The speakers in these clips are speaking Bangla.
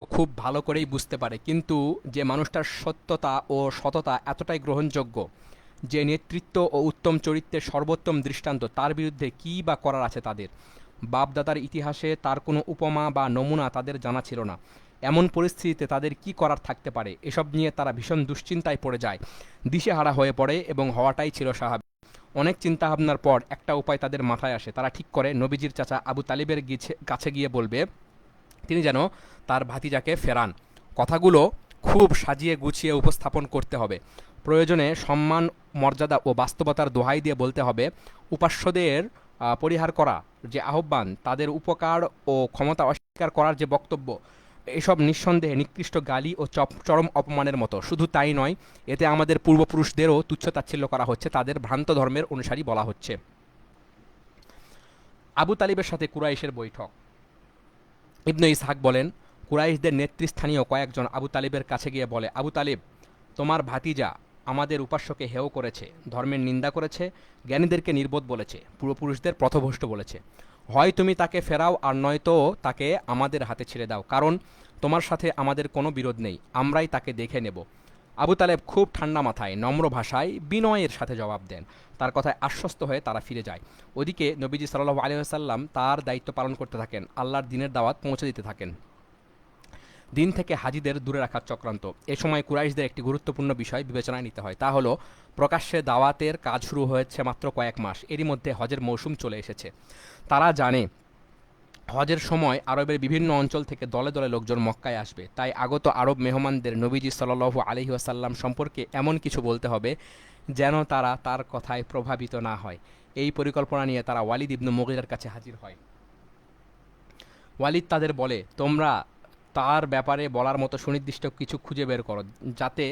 খুব ভালো করেই বুঝতে পারে, কিন্তু যে মানুষটার সত্যতা ও সততা এতটাই গ্রহণযোগ্য, যে নেতৃত্ব ও উত্তম চরিত্রের সর্বোত্তম দৃষ্টান্ত, তার বিরুদ্ধে কী বা করার আছে তাদের? বাপ-দাদার ইতিহাসে তার কোনো উপমা বা নমুনা তাদের জানা ছিল না। এমন পরিস্থিতিতে তাদের কী করার থাকতে পারে, এসব নিয়ে তারা ভীষণ দুশ্চিন্তায় পড়ে যায়, দিশেহারা হয়ে পড়ে, এবং হওয়াটাই ছিল স্বাভাবিক। অনেক চিন্তাভাবনার পর একটা উপায় তাদের মাথায় আসে। তারা ঠিক করে নবীজির চাচা আবু তালিবের কাছে গিয়ে বলবে তিনি যেন তার ভাতিজাকে ফেরান। কথাগুলো খুব সাজিয়ে গুছিয়ে উপস্থাপন করতে হবে। প্রয়োজনে সম্মান, মর্যাদা ও বাস্তবতার দোহাই দিয়ে বলতে হবে, উপাস্যদের পরিহার করা যে আহ্বান, তাদের উপকার ও ক্ষমতা অস্বীকার করার যে বক্তব্য, এসব নিঃসন্দেহে নিকৃষ্ট গালি ও চরম অপমানের মতো। শুধু তাই নয়, এতে আমাদের পূর্বপুরুষদেরও তুচ্ছতাচ্ছিল্য করা হচ্ছে, তাদের ভ্রান্ত ধর্মের অনুসারী বলা হচ্ছে। আবু তালিবের সাথে কুরাইশের বৈঠক। ইবনে ইসহাক বলেন, কুরাইশদের নেতৃস্থানীয় কয়েকজন আবু তালিবের কাছে গিয়ে বলে, আবু তালিব, তোমার ভাতিজা আমাদের উপাস্যকে হেয় করেছে, ধর্মের নিন্দা করেছে, জ্ঞানীদেরকে নির্বোধ বলেছে, পূর্বপুরুষদের পথভ্রষ্ট বলেছে। হয় তুমি তাকে ফেরাও, আর নয়তো তাকে আমাদের হাতে ছেড়ে দাও, কারণ তোমার সাথে আমাদের কোনো বিরোধ নেই, আমরাই তাকে দেখে নেব। আবু তালেব খুব ঠান্ডা মাথায় নম্র ভাষায় বিনয়ের সাথে জবাব দেন। তার কথায় আশ্বস্ত হয়ে তারা ফিরে যায়। ওদিকে নবীজি সাল্লাল্লাহু আলাইহি ওয়াসাল্লাম তার দায়িত্ব পালন করতে থাকেন, আল্লাহর দিনের দাওয়াত পৌঁছে দিতে থাকেন। দিন থেকে হাজিদের দূরে রাখার চক্রান্ত। এ সময় কুরাইশদের একটি গুরুত্বপূর্ণ বিষয় বিবেচনায় নিতে হয়, তা হলো প্রকাশ্যে দাওয়াতের কাজ শুরু হয়েছে মাত্র কয়েক মাস, এরই মধ্যে হজের মৌসুম চলে এসেছে। তারা জানে হজের সময় আরবের বিভিন্ন অঞ্চল থেকে দলে দলে লোকজন মক্কায় আসবে, তাই আগত আরব মেহমানদের নবীজি সাল্লাল্লাহু আলাইহি ওয়াসাল্লাম সম্পর্কে এমন কিছু বলতে হবে যেন তারা তার কথায় প্রভাবিত না হয়। এই পরিকল্পনা নিয়ে তারা ওয়ালিদ ইবনু মুগীরার কাছে হাজির হয়। ওয়ালিদ তাদের বলে, তোমরা তার ব্যাপারে বলার মতো সুনির্দিষ্ট কিছু খুঁজে বের করো, যাতে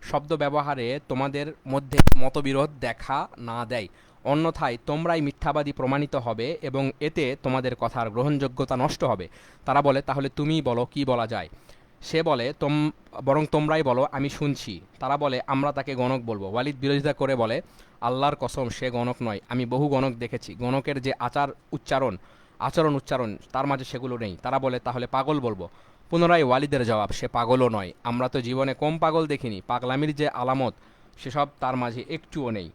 শব্দ ব্যবহারে তোমাদের মধ্যে মতবিরোধ দেখা না দেয়। অন্যথায় তোমরাই মিথ্যাবাদী প্রমাণিত হবে এবং এতে তোমাদের কথার গ্রহণযোগ্যতা নষ্ট হবে। তারা বলে, তাহলে তুমিই বলো, কি বলা যায়? সে বলে, বরং তোমরাই বলো, আমি শুনছি। তারা বলে, আমরা তাকে গণক বলবো। ওয়ালিদ বিরোধিতা করে বলে, আল্লাহর কসম, সে গণক নয়। আমি বহু গণক দেখেছি, গণকের যে আচরণ উচ্চারণ, তার মাঝে সেগুলো নেই। তারা বলে, তাহলে পাগল বলবো। পুনরায় ওয়ালিদের জবাব, সে পাগলও নয়, আমরা তো জীবনে কম পাগল দেখিনি। পাগলামির যে আলামত, সেসব তার মাঝে একটুও নেই।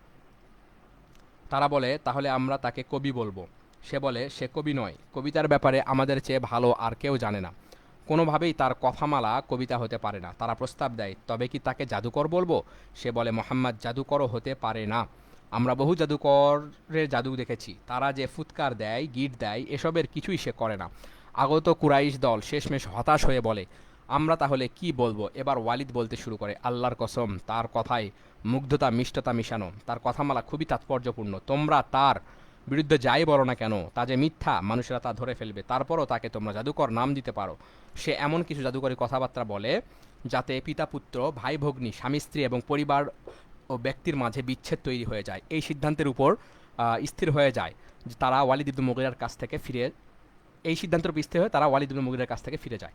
তারা বলে, তাহলে আমরা তাকে কবি বলবো। সে বলে, সে কবি নয়, কবিতার ব্যাপারে আমাদের চেয়ে ভালো আর কেউ জানে না, কোনোভাবেই তার কথামালা কবিতা হতে পারে না। তারা প্রস্তাব দেয়, তবে কি তাকে জাদুকর বলবো? সে বলে, মোহাম্মদ জাদুকরও হতে পারে না। আমরা বহু জাদুকরের জাদু দেখেছি, তারা যে ফুৎকার দেয়, গিট দেয়, এসবের কিছুই সে করে না। আগত কুরাইশ দল শেষমেশ হতাশ হয়ে বলে, আমরা তাহলে কি বলবো? এবার ওয়ালিদ বলতে শুরু করে, আল্লাহর কসম, তার কথায় মুগ্ধতা মিষ্টতা মিশানো, তার কথামালা খুবই তাৎপর্যপূর্ণ। তোমরা তার বিরুদ্ধে যাই বলো না কেন, তা যে মিথ্যা মানুষেরা তা ধরে ফেলবে। তারপরও তাকে তোমরা জাদুকর নাম দিতে পারো। সে এমন কিছু জাদুকরী কথাবার্তা বলে যাতে পিতা পুত্র, ভাই ভগ্নী, স্বামী স্ত্রী এবং পরিবার ও ব্যক্তির মাঝে বিচ্ছেদ তৈরি হয়ে যায়। এই সিদ্ধান্তের উপর স্থির হয়ে যায় যে তারা ওয়ালিদ ইবনে মুগীরার কাছ থেকে ফিরে এই সিদ্ধান্তের উপর স্থির হয়ে তারা ওয়ালিদ ইবনে মুগীরার কাছ থেকে ফিরে যায়।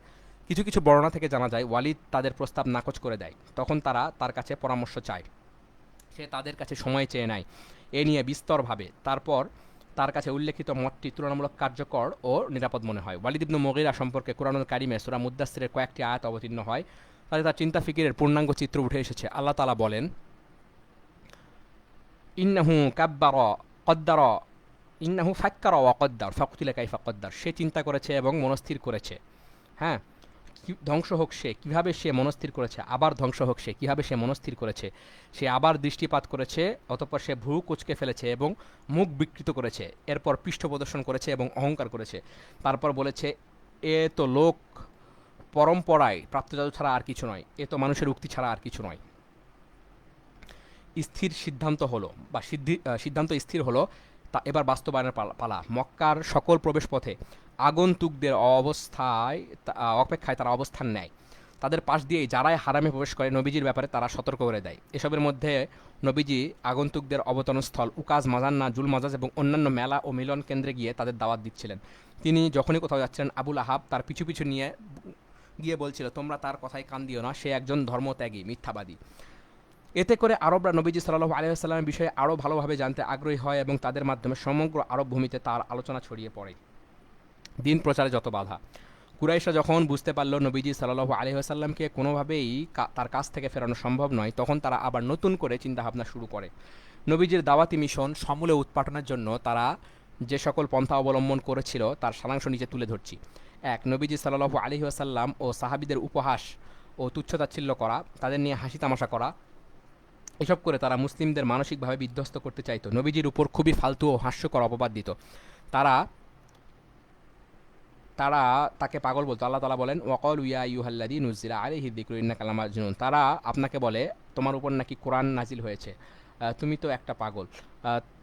কিছু কিছু বর্ণনা থেকে জানা যায় ওয়ালিদ তাদের প্রস্তাব নাকচ করে দেয়। তখন তারা তার কাছে পরামর্শ চায়। সে তাদের কাছে সময় চেয়ে নেয় এ নিয়ে বিস্তরভাবে। তারপর তার কাছে উল্লেখিত মতটি তুলনামূলক কার্যকর ও নিরাপদ মনে হয়। ওয়ালিদ ইবনে মুগীরা সম্পর্কে কুরআনুল কারীমে সূরা মুদ্দাসসিরের কয়েকটি আয়াত অবতীর্ণ হয়, তাতে তার চিন্তা ফিকিরের পূর্ণাঙ্গ চিত্র উঠে এসেছে। আল্লাহ তাআলা বলেন, ইন্নাহু কাব্বারা কদ্দারা ইন্নাহু ফাক্কারা ওয়া কদ্দার ফাকতিলা কাইফা কদ্দার। সে চিন্তা করেছে এবং মনস্থির করেছে। হ্যাঁ, ধ্বংস হোক সে, কিভাবে সে মনস্থির করেছে, আবার ধ্বংস হোক সে, কিভাবে সে মনস্থির করেছে। সে আবার দৃষ্টিপাত করেছে, অতঃপর সে ভ্রু কুঁচকে ফেলেছে এবং মুখ বিকৃত করেছে, এরপর পৃষ্ঠ প্রদর্শন করেছে এবং অহংকার করেছে। তারপর বলেছে, এ তো লোক পরম্পরায় প্রাপ্ত জাদু ছাড়া আর কিছু নয়, এ তো মানুষের উক্তি ছাড়া আর কিছু নয়। স্থির সিদ্ধান্ত হলো বা সিদ্ধান্ত স্থির হলো, তা এবার বাস্তবায়নের পালা। মক্কার সকল প্রবেশপথে আগন্তুকদের অপেক্ষায় তারা অবস্থান নেয়। তাদের পাশ দিয়েই যারাই হারামে প্রবেশ করে নবীজির ব্যাপারে তারা সতর্ক করে দেয়। এসবের মধ্যে নবীজি আগন্তুকদের অবতরণস্থল উকাজ, মাজান্না, জুল মাজাজ এবং অন্যান্য মেলা ও মিলন কেন্দ্রে গিয়ে তাদের দাওয়াত দিচ্ছিলেন। তিনি যখনই কোথাও যাচ্ছিলেন, আবুল আহাব তার পিছু পিছু নিয়ে গিয়ে বলছিল, তোমরা তার কথায় কান দিও না, সে একজন ধর্মত্যাগী, মিথ্যাবাদী। এতে করে আরবরা নবীজি সাল্লাল্লাহু আলাইহি ওয়াসাল্লামের বিষয়ে আরও ভালোভাবে জানতে আগ্রহী হয় এবং তাদের মাধ্যমে সমগ্র আরব ভূমিতে তার আলোচনা ছড়িয়ে পড়ে। দিন প্রচারে যত বাধা। কুরাইশরা যখন বুঝতে পারলো নবীজি সাল্লাল্লাহু আলাইহি ওয়াসাল্লামকে কোনোভাবেই তার কাছ থেকে ফেরানো সম্ভব নয়, তখন তারা আবার নতুন করে চিন্তাভাবনা শুরু করে। নবীজির দাওয়াতি মিশন সমূলে উৎপাটনের জন্য তারা যে সকল পন্থা অবলম্বন করেছিল তার সারাংশ নিচে তুলে ধরছি। এক, নবীজি সাল্লাল্লাহু আলাইহি ওয়াসাল্লাম ও সাহাবীদের উপহাস ও তুচ্ছতাচ্ছিল্য করা, তাদের নিয়ে হাসি তামাশা করা, এসব করে তারা মুসলিমদের মানসিকভাবে বিধ্বস্ত করতে চাইতো। নবীজির উপর খুবই ফালতু ও হাস্যকর অপবাদ দিত। তারা তারা তাকে পাগল বলতো। আল্লাহ তাআলা বলেন, ওয়াকালু ইয়া আইয়ুহাল্লাযী নুজ্জিলা আলাইহি যিকরু ইন্নাকা লামাজনুন। তারা আপনাকে বলে তোমার উপর নাকি কোরআন নাজিল হয়েছে, তুমি তো একটা পাগল।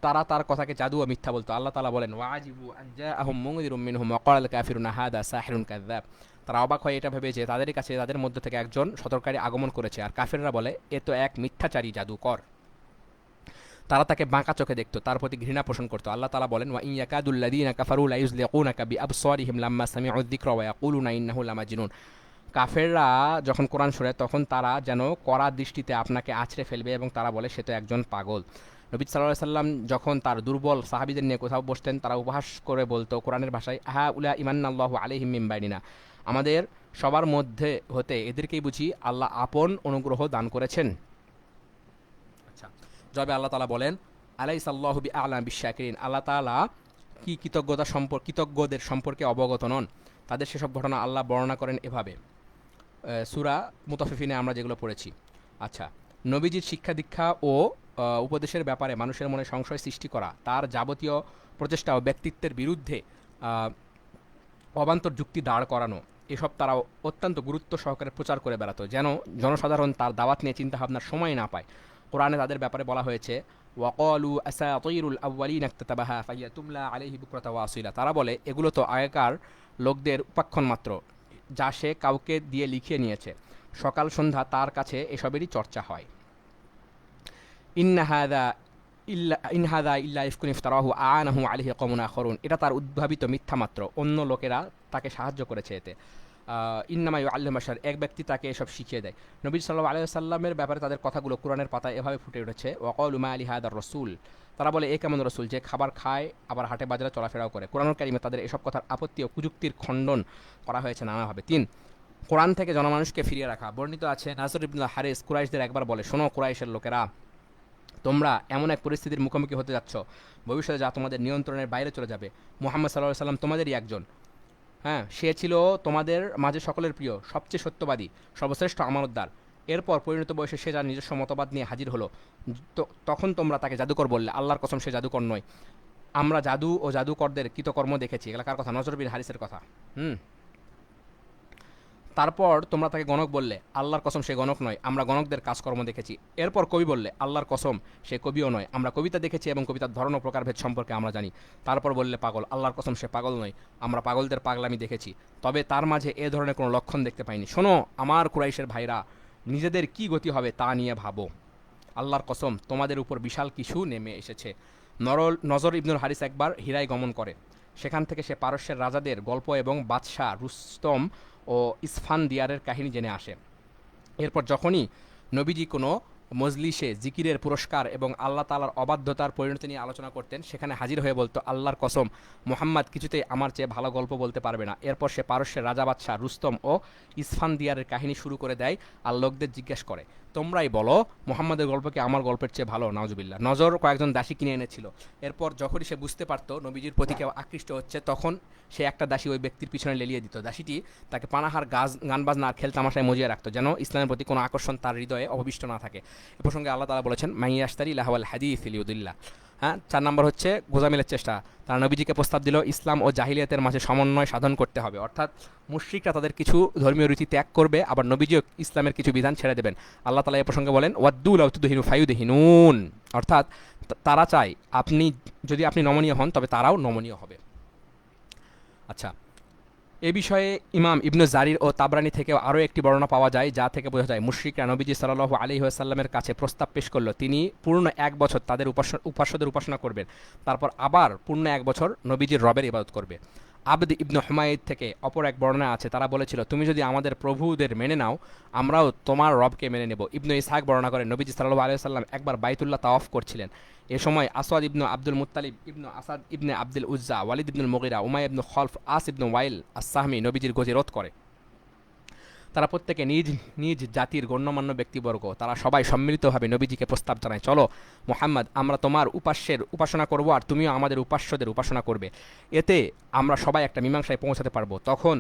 তারা তার কথাকে জাদু ও মিথ্যা বলতো। আল্লাহ তাআলা বলেন, ওয়াজিবু আন জাআহুম মুনযিরুম মিনহুম ওয়া ক্বালাল কাফিরুনা হাযা সাহিরুন কাযযাব। তারা অবাক হয় এটা ভেবে যে তাদের কাছে তাদের মধ্য থেকে একজন সতর্ককারী আগমন করেছে, আর কাফিররা বলে এ তো এক মিথ্যাচারী জাদুকর। তারা তাকে বাঁকা চোখে দেখতো, তার প্রতি ঘৃণা পোষণ করতো। আল্লাহ তাআলা বলেন, ওয়া ইন ইয়াকাদুল্লাযীনা কাফারু লা ইউযলিকুনাকা বিআবসারিহিম লাম্মা সামি'উ যিকরা ওয়া ইয়াকুলুনা ইন্নাহু লামাজনুন। কাফেররা যখন কোরআন শোনে তখন তারা যেন কড়া দৃষ্টিতে আপনাকে আছড়ে ফেলবে এবং তারা বলে সে তো একজন পাগল। নবী সাল্লাল্লাহু আলাইহি সাল্লাম যখন তার দুর্বল সাহাবীদের নিয়ে কোথাও বসতেন, তারা উপহাস করে বলতো কোরআনের ভাষায়, হা উলা ইমান্নাল্লাহু আলাইহিম মিন বাইনিনা। আমাদের সবার মধ্যে হতে এদেরকেই বুঝি আল্লাহ আপন অনুগ্রহ দান করেছেন। আচ্ছা, জবাবে আল্লাহ তাআলা বলেন, আলাইসাল্লাহু বিআলাম বিশ-শাকিরিন। আল্লাহ তাআলা কি কৃতজ্ঞদের সম্পর্কে অবগত নন? তাদের সেসব ঘটনা আল্লাহ বর্ণনা করেন এভাবে, সূরা মুতাফফিফিনে আমরা যেগুলো পড়েছি। আচ্ছা, নবীজির শিক্ষা দীক্ষা ও উপদেশের ব্যাপারে মানুষের মনে সংশয় সৃষ্টি করা, তার যাবতীয় প্রচেষ্টা ও ব্যক্তিত্বের বিরুদ্ধে অবান্তর যুক্তি দাঁড় করানো, এসব তারা অত্যন্ত গুরুত্ব সহকারে প্রচার করে বেড়াতো, যেন জনসাধারণ তার দাওয়াত নিয়ে চিন্তাভাবনার সময় না পায়। কোরআনে তাদের ব্যাপারে বলা হয়েছে, ওয়াকালু আসাতিরুল আউয়ালিন ইকতাতাবাহা ফাহিয়া তুমলা আলাইহি বুকরাতা ওয়া আসিলা। তারা বলে এগুলো তো আগেকার লোকদের উপাখ্যান মাত্র, যা সে কাউকে দিয়ে লিখিয়ে নিয়েছে। সকাল সন্ধ্যা তার কাছে এসবেরই চর্চা হয়। ইন হাযা ইল্লা ইফকুন ইফতারাহু আনাহু আলাইহি কওমুন আখরুন। এটা তার উদ্ভাবিত মিথ্যা মাত্র, অন্য লোকেরা তাকে সাহায্য করেছে এতে। ইন্নামা ইউআল্লিমু বাশার, এক ব্যক্তি তাকে এসব শিখিয়ে দেয়। নবী সাল্লাল্লাহু আলাইহি ওয়াসাল্লামের ব্যাপারে তাদের কথাগুলো কোরআনের পাতায় এভাবে ফুটে উঠেছে, ওয়াকালু মা আলি হাদার রাসূল। তারা বলে এ কেমন রসুল যে খাবার খায় আবার হাটে বাজারে চলাফেরাও করে। কোরআনুল কারীমে তাদের এসব কথার আপত্তি ও কুযুক্তির খণ্ডন করা হয়েছে নানাভাবে। 3, কোরআন থেকে জনমানুষকে ফিরিয়ে রাখা। বর্ণিত আছে, নাসর ইবনে হারিস কুরাইশদের একবার বলে, শোনো কুরাইশের লোকেরা, তোমরা এমন এক পরিস্থিতির মুখোমুখি হতে যাচ্ছ ভবিষ্যতে যা তোমাদের নিয়ন্ত্রণের বাইরে চলে যাবে। মুহাম্মদ সাল্লাল্লাহু আলাইহি ওয়াসাল্লাম তোমাদেরই একজন। হ্যাঁ, সে ছিল তোমাদের মাঝে সকলের প্রিয়, সবচেয়ে সত্যবাদী, সর্বশ্রেষ্ঠ আমানতদার। এরপর পরিণত বয়সে সে যার নিজস্ব মতবাদ নিয়ে হাজির হলো, তখন তোমরা তাকে জাদুকর বললে। আল্লাহর কসম সে জাদুকর নয়। আমরা জাদু ও জাদুকরদের কৃতকর্ম দেখেছি। এলাকার কথা, নজর বিন হারিসের কথা। তারপর তোমরা তাকে গণক বললে। আল্লাহর কসম সে গণক নয়, আমরা গণকদের কাজকর্ম দেখেছি। এরপর কবি বললে। আল্লাহর কসম সে কবিও নয়, আমরা কবিতা দেখেছি এবং কবিতার ধরন ও প্রকারভেদ সম্পর্কে আমরা জানি। তারপর বললে পাগল। আল্লাহর কসম সে পাগল নয়, আমরা পাগলদের পাগলামি দেখেছি, তবে তার মাঝে এ ধরনের কোনো লক্ষণ দেখতে পাইনি। শোনো আমার কুরাইশের ভাইরা, নিজেদের কি গতি হবে তা নিয়ে ভাবো। আল্লাহর কসম তোমাদের উপর বিশাল কিছু নেমে এসেছে। নজর ইবনুল হারিস একবার হীরায় গমন করে। সেখান থেকে সে পারস্যের রাজাদের গল্প এবং বাদশাহ রুস্তম ও ইসফানদিয়ারের কাহিনী জেনে আসে। এরপর যখনই নবীজি কোনো মজলিসে জিকিরের পুরস্কার এবং আল্লাহ তাআলার অবাধ্যতার পরিণতি নিয়ে আলোচনা করতেন, সেখানে হাজির হয়ে বলতো, আল্লাহর কসম মুহাম্মদ কিছুতেই আমার চেয়ে ভালো গল্প বলতে পারবে না। এরপর সে পারস্যের রাজা বাদশাহ রুস্তম ও ইসফানদিয়ারের কাহিনী শুরু করে দেয় আর লোকদের জিজ্ঞেস করে, তোমরাই বলো মুহাম্মাদের গল্প কি আমার গল্পের চেয়ে ভালো? নাউজুবিল্লাহ। নজর কয়েকজন দাসী কিনে এনেছিল। এরপর যখনই সে বুঝতে পারত নবীজির প্রতি কেউ আকৃষ্ট হচ্ছে, তখন সে একটা দাসী ওই ব্যক্তির পিছনে লেলিয়ে দিত। দাসীটি তাকে পানাহার, গান বাজনা আর খেলতামাশায় মজিয়ে রাখতো, যেন ইসলামের প্রতি কোনো আকর্ষণ তার হৃদয়ে অবশিষ্ট না থাকে। এ প্রসঙ্গে আল্লাহ তাআলা বলেছেন, মাইয়াশতারি লাহওয়াল হাদিস লিউদিল্লাহ। হ্যাঁ, 4 নম্বর হচ্ছে গোজামিলের চেষ্টা। তারা নবীজিকে প্রস্তাব দিল ইসলাম ও জাহিলিয়াতের মাঝে সমন্বয় সাধন করতে হবে, অর্থাৎ মুশরিকরা তাদের কিছু ধর্মীয় রীতি ত্যাগ করবে, আবার নবীজিও ইসলামের কিছু বিধান ছেড়ে দেবেন। আল্লাহ তাআলা এই প্রসঙ্গে বলেন, ওয়াদ্দু লাউ তুদহিনু ফায়ুদহিনুন, অর্থাৎ তারা চায় যদি আপনি নমনীয় হন তবে তারাও নমনীয় হবে। আচ্ছা, এ বিষয়ে ইমাম ইবনে জারির ও তাবরানি থেকেও আরও একটি বর্ণনা পাওয়া যায়, যা থেকে বোঝা যায় মুশরিকরা নবীজি সাল্লাল্লাহু আলাইহি ওয়াসাল্লামের কাছে প্রস্তাব পেশ করল তিনি পূর্ণ 1 বছর তাদের উপাস্যদের উপাসনা করবেন, তারপর আবার পূর্ণ 1 বছর নবীজির রবের ইবাদত করবে। আবদ ইবনে হুমায়দ থেকে অপর এক বর্ণনা আছে, তারা বলেছিল, তুমি যদি আমাদের প্রভুদের মেনে নাও, আমরাও তোমার রবকে মেনে নেব। ইবনে ইসহাক বর্ণনা করেন, নবীজি সাল্লাল্লাহু আলাইহি ওয়াসাল্লাম একবার বাইতুল্লাহ তাওয়াফ করছিলেন। এ সময় আসওয়াদ ইবনে আব্দুল মুত্তালিব, ইবনে আসাদ ইবনে আব্দুল উজ্জা, ওয়ালিদ ইবনুল মুগিরা, উমাইয়া ইবনে খলফ, আস ইবনে ওয়াইল আস-সাহমি নবীজির গতিরোধ করে। তারা প্রত্যেকে নিজ নিজ জাতির গণ্যমান্য ব্যক্তিবর্গ, তারা সবাই সম্মিলিতভাবে নবীজিকে প্রস্তাব জানায়, চলো মুহাম্মদ, আমরা তোমার উপাস্যের উপাসনা করব আর তুমিও আমাদের উপাস্যদের উপাসনা করবে। এতে আমরা সবাই একটা মীমাংসায় পৌঁছাতে পারবো। তখন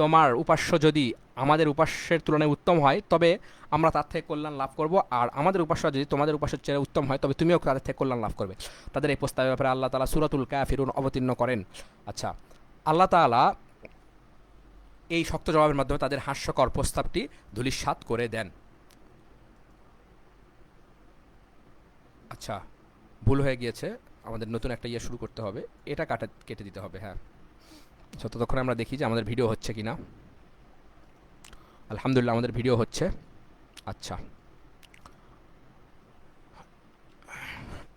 তোমার উপাস্য যদি আমাদের উপাস্যের তুলনায় উত্তম হয়, তবে আমরা তার থেকে কল্যাণ লাভ করব, আর আমাদের উপাস্য যদি তোমাদের উপাস্যের চেয়ে উত্তম হয়, তবে তুমিও তাদের থেকে কল্যাণ লাভ করবে। তাদের এই প্রস্তাবের ব্যাপারে আল্লাহ তাআলা সূরাতুল কাফিরুন অবতীর্ণ করেন। আচ্ছা, আল্লাহ তাআলা এই শক্ত জবাবের মাধ্যমে তাদের হাস্যকর প্রস্তাবটি ধূলিসাৎ করে দেন। আচ্ছা, ভুল হয়ে গিয়েছে, আমাদের নতুন একটা ইয়ে শুরু করতে হবে, এটা কেটে দিতে হবে। হ্যাঁ, আচ্ছা, ততক্ষণ আমরা দেখি যে আমাদের ভিডিও হচ্ছে কিনা। আলহামদুলিল্লাহ, আমাদের ভিডিও হচ্ছে। আচ্ছা,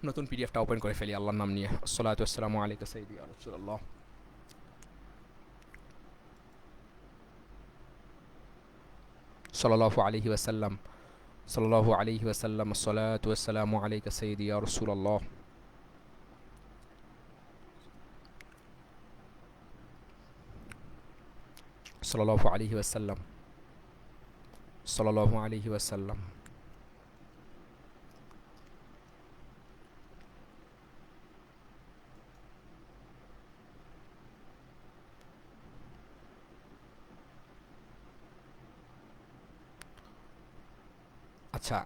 নতুন পিডিএফটা ওপেন করে ফেলি আল্লাহর নাম নিয়ে। আসসালাতু ওয়াসসালামু আলাইকা সাইয়্যিদি ইয়া রাসূলুল্লাহ সাল্লাল্লাহু আলাইহি ওয়াসাল্লাম, সাল্লাল্লাহু আলাইহি ওয়াসাল্লাম, আসসালাতু ওয়াসসালামু আলাইকা সাইয়্যিদি ইয়া রাসূলুল্লাহ, সাল্লাল্লাহু আলাইহি ওয়াসাল্লাম, সাল্লাল্লাহু আলাইহি ওয়াসাল্লাম। আচ্ছা,